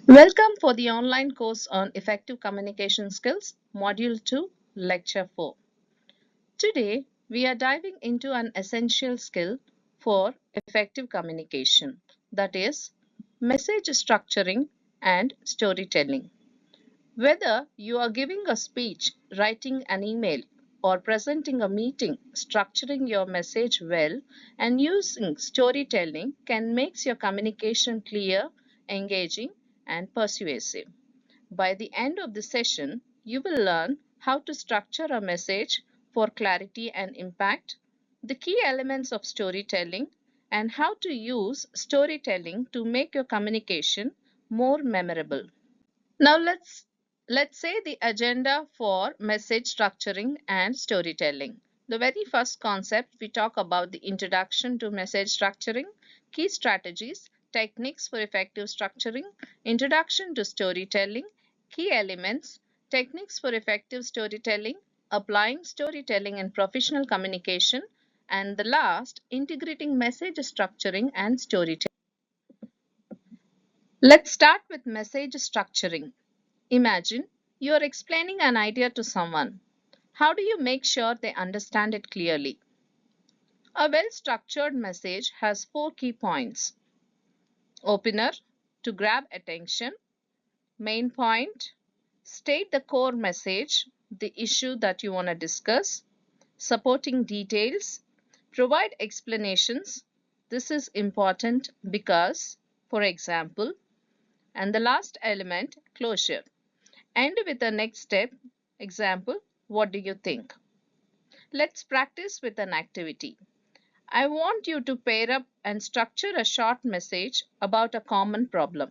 Welcome for the online course on Effective Communication Skills, Module 2, Lecture 4. Today, we are diving into an essential skill for effective communication, that is, message structuring and storytelling. Whether you are giving a speech, writing an email, or presenting a meeting, structuring your message well and using storytelling can make your communication clear, engaging, and persuasive. By the end of the session, you will learn how to structure a message for clarity and impact, the key elements of storytelling, and how to use storytelling to make your communication more memorable. Now let's say the agenda for message structuring and storytelling. The very first concept we talk about the introduction to message structuring, key strategies, techniques for effective structuring, introduction to storytelling, key elements, techniques for effective storytelling, applying storytelling in professional communication, and the last, integrating message structuring and storytelling. Let's start with message structuring. Imagine you are explaining an idea to someone. How do you make sure they understand it clearly? A well structured message has four key points: opener, to grab attention; main point, state the core message, the issue that you want to discuss; supporting details, provide explanations. This is important because, for example, and the last element, closure. End with the next step. Example, what do you think? Let's practice with an activity. I want you to pair up and structure a short message about a common problem,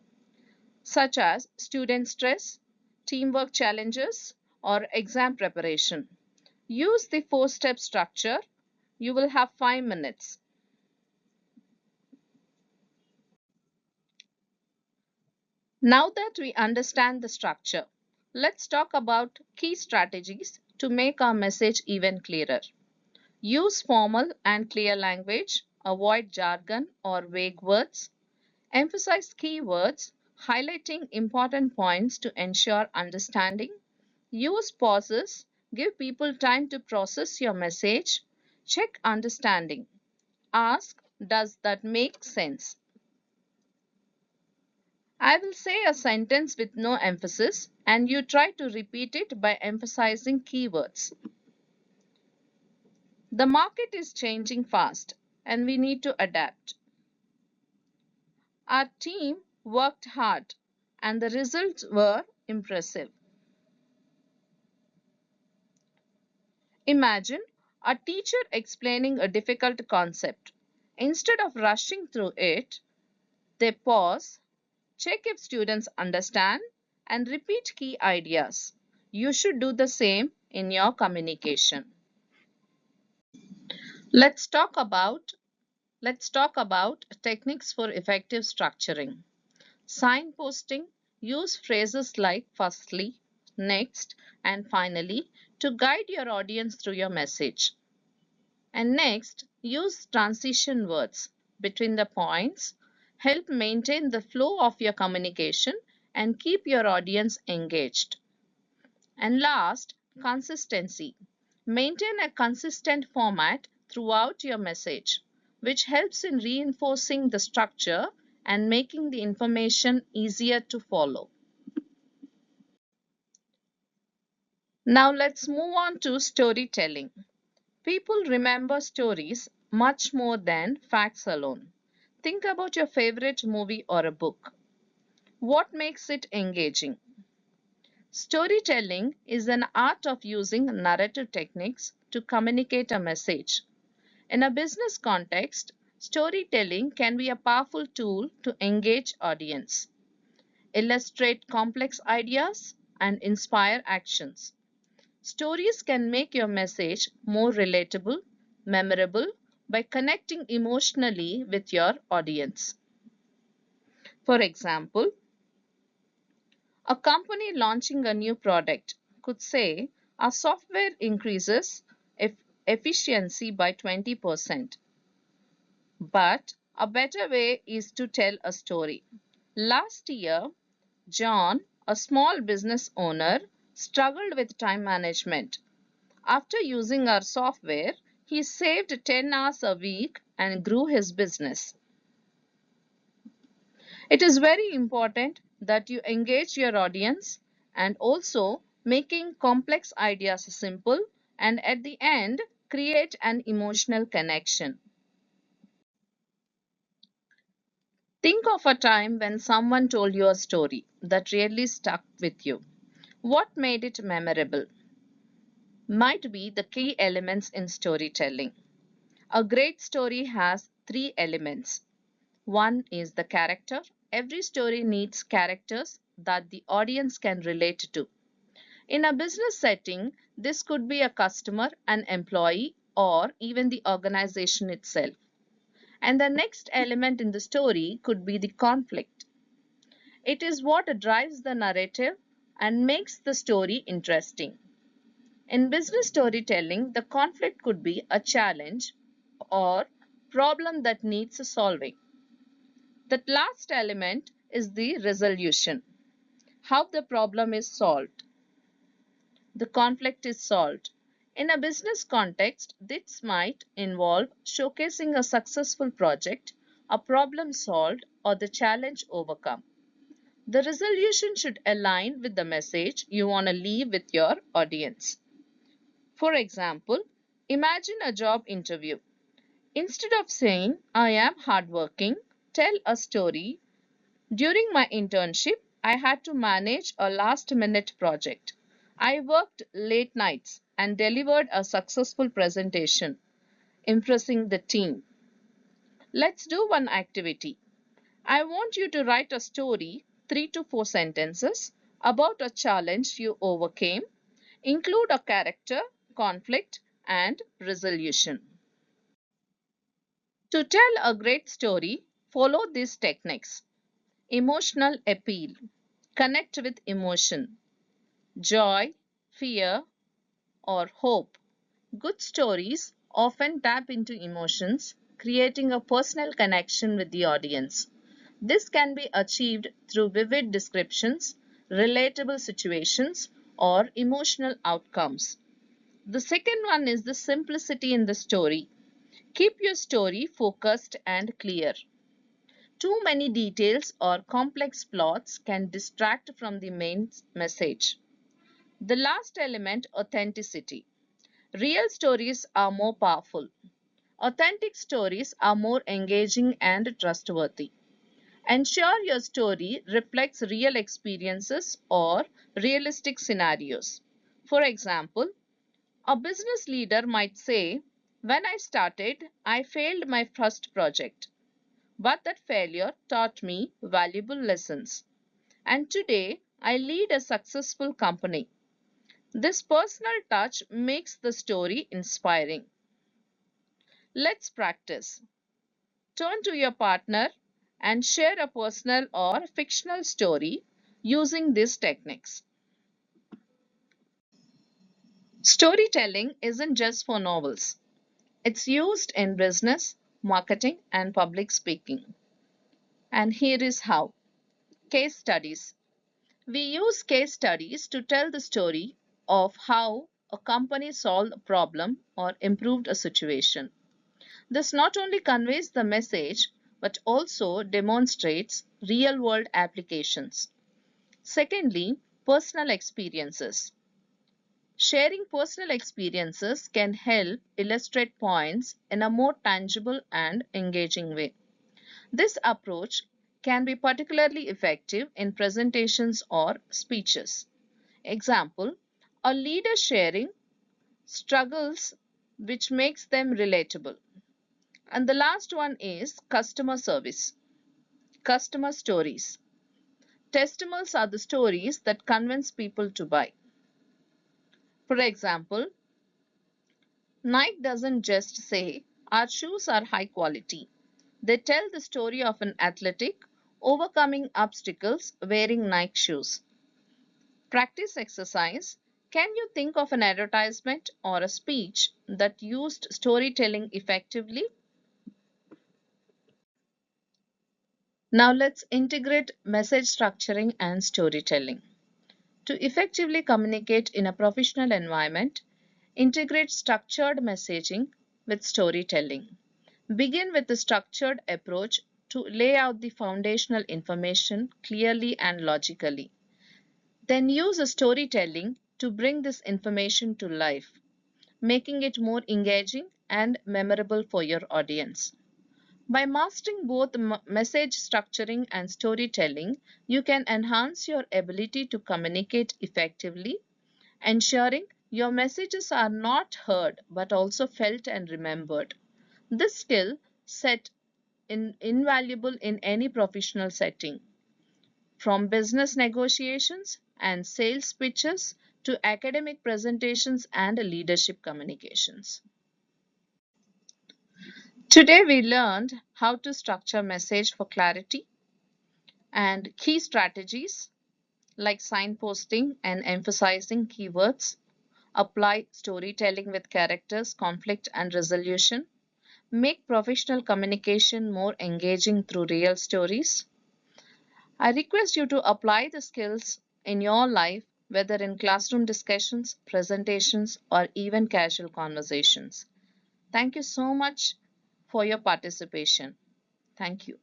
such as student stress, teamwork challenges, or exam preparation. Use the four-step structure. You will have 5 minutes. Now that we understand the structure, let's talk about key strategies to make our message even clearer. Use formal and clear language. Avoid jargon or vague words. Emphasize keywords, highlighting important points to ensure understanding. Use pauses. Give people time to process your message. Check understanding. Ask, does that make sense? I will say a sentence with no emphasis and you try to repeat it by emphasizing keywords. The market is changing fast and we need to adapt. Our team worked hard and the results were impressive. Imagine a teacher explaining a difficult concept. Instead of rushing through it, they pause, check if students understand, and repeat key ideas. You should do the same in your communication. Let's talk about let's talk about techniques for effective structuring. Signposting, use phrases like firstly, next, and finally to guide your audience through your message. And next, use transition words between the points, help maintain the flow of your communication and keep your audience engaged. And last, consistency. Maintain a consistent format throughout your message, which helps in reinforcing the structure and making the information easier to follow. Now let's move on to storytelling. People remember stories much more than facts alone. Think about your favorite movie or a book. What makes it engaging? Storytelling is an art of using narrative techniques to communicate a message. In a business context, storytelling can be a powerful tool to engage audience, illustrate complex ideas, and inspire actions. Stories can make your message more relatable, memorable by connecting emotionally with your audience. For example, a company launching a new product could say, our software increases efficiency by 20%. But a better way is to tell a story. Last year, John, a small business owner, struggled with time management. After using our software, he saved 10 hours a week and grew his business. It is very important that you engage your audience and also making complex ideas simple and at the end create an emotional connection. Think of a time when someone told you a story that really stuck with you. What made it memorable? Might be the key elements in storytelling. A great story has three elements. One is the character. Every story needs characters that the audience can relate to. In a business setting, this could be a customer, an employee, or even the organization itself. And the next element in the story could be the conflict. It is what drives the narrative and makes the story interesting. In business storytelling, the conflict could be a challenge or problem that needs solving. The last element is the resolution, how the problem is solved, the conflict is solved. In a business context, this might involve showcasing a successful project, a problem solved, or the challenge overcome. The resolution should align with the message you want to leave with your audience. For example, imagine a job interview. Instead of saying, I am hardworking, tell a story. During my internship, I had to manage a last minute project. I worked late nights and delivered a successful presentation, impressing the team. Let's do one activity. I want you to write a story, 3 to 4 sentences, about a challenge you overcame. Include a character, conflict, and resolution. To tell a great story, follow these techniques. Emotional appeal. Connect with emotion. Joy, fear, or hope. Good stories often tap into emotions, creating a personal connection with the audience. This can be achieved through vivid descriptions, relatable situations, or emotional outcomes. The second one is the simplicity in the story. Keep your story focused and clear. Too many details or complex plots can distract from the main message. The last element, authenticity. Real stories are more powerful. Authentic stories are more engaging and trustworthy. Ensure your story reflects real experiences or realistic scenarios. For example, a business leader might say, when I started, I failed my first project, but that failure taught me valuable lessons. And today, I lead a successful company. This personal touch makes the story inspiring. Let's practice. Turn to your partner and share a personal or fictional story using these techniques. Storytelling isn't just for novels. It's used in business, marketing, and public speaking. And here is how. Case studies. We use case studies to tell the story of how a company solved a problem or improved a situation. This not only conveys the message but also demonstrates real world applications. Secondly, personal experiences. Sharing personal experiences can help illustrate points in a more tangible and engaging way. This approach can be particularly effective in presentations or speeches. Example, a leader sharing struggles which makes them relatable. And the last one is customer service, customer stories. Testimonials are the stories that convince people to buy. For example, Nike doesn't just say, our shoes are high quality. They tell the story of an athletic overcoming obstacles wearing Nike shoes. Practice exercise. Can you think of an advertisement or a speech that used storytelling effectively? Now let's integrate message structuring and storytelling. To effectively communicate in a professional environment, integrate structured messaging with storytelling. Begin with a structured approach to lay out the foundational information clearly and logically. Then use a storytelling to bring this information to life, making it more engaging and memorable for your audience. By mastering both message structuring and storytelling, you can enhance your ability to communicate effectively, ensuring your messages are not heard but also felt and remembered. This skill set is invaluable in any professional setting, from business negotiations and sales pitches to academic presentations and leadership communications. Today we learned how to structure message for clarity and key strategies like signposting and emphasizing keywords, apply storytelling with characters, conflict and resolution, make professional communication more engaging through real stories. I request you to apply the skills in your life, whether in classroom discussions, presentations, or even casual conversations. Thank you so much for your participation. Thank you.